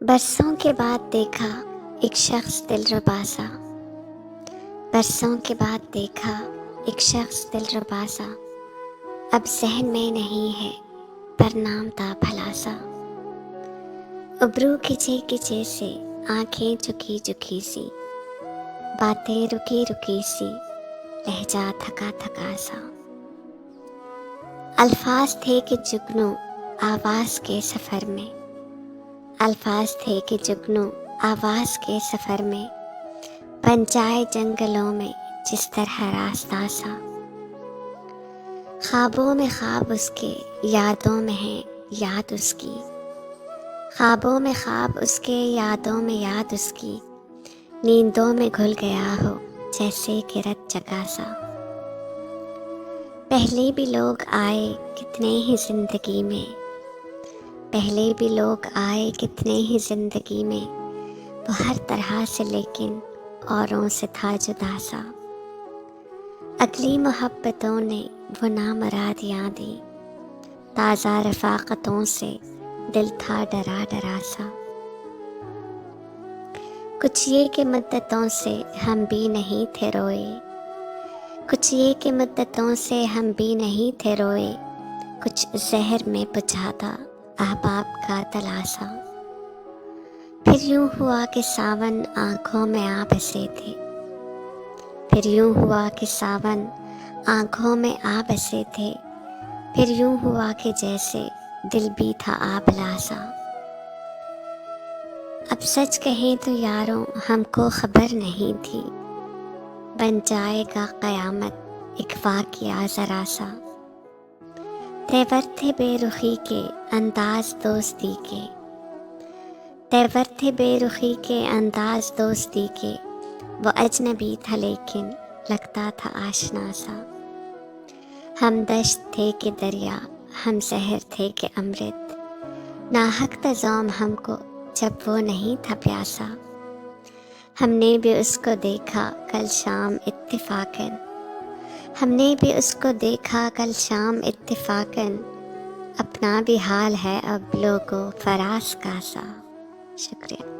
برسوں کے بعد دیکھا ایک شخص دلربا سا، برسوں کے بعد دیکھا ایک شخص دلربا سا، اب ذہن میں نہیں ہے پر نام تھا بھلا سا۔ ابرو کھچے کھچے سے، آنکھیں جھکی جھکی سی، باتیں رکی رکی سی، لہجہ تھکا تھکا سا۔ الفاظ تھے کہ جگنو آواز کے سفر میں، الفاظ تھے کہ جگنو آواز کے سفر میں، بن جائے جنگلوں میں جس طرح راستہ سا۔ خوابوں میں خواب اس کے، یادوں میں ہے یاد اس کی، خوابوں میں خواب اس کے، یادوں میں یاد اس کی، نیندوں میں گھل گیا ہو جیسے کہ رت جگا سا۔ پہلے بھی لوگ آئے کتنے ہی زندگی میں، پہلے بھی لوگ آئے کتنے ہی زندگی میں، وہ ہر طرح سے لیکن اوروں سے تھا جدا سا۔ اگلی محبتوں نے وہ نامراد یادیں، تازہ رفاقتوں سے دل تھا ڈرا ڈرا سا۔ کچھ یہ کہ مدتوں سے ہم بھی نہیں تھے روئے، کچھ یہ کہ مدتوں سے ہم بھی نہیں تھے روئے، کچھ زہر میں بجھا تھا احباب کا تلاسا۔ پھر یوں ہوا کہ ساون آنکھوں میں آ بسے تھے، پھر یوں ہوا کہ ساون آنکھوں میں آ بسے تھے، پھر یوں ہوا کہ جیسے دل بھی تھا آبلا سا۔ اب سچ کہیں تو یاروں ہم کو خبر نہیں تھی، بن جائے گا قیامت ایک واقعہ ذرا سا۔ تیور تھے بے رخی کے انداز دوستی کے، تیور تھے بے رخی کے انداز دوستی کے، وہ اجنبی تھا لیکن لگتا تھا آشنا سا۔ ہم دشت تھے کہ دریا، ہم زہر تھے کہ امرت، ناحق تھا زوم ہم کو جب وہ نہیں تھا پیاسا۔ ہم نے بھی اس کو دیکھا کل شام اتفاقاً، ہم نے بھی اس کو دیکھا کل شام اتفاقاً، اپنا بھی حال ہے اب لوگوں فراز کا سا۔ شکریہ۔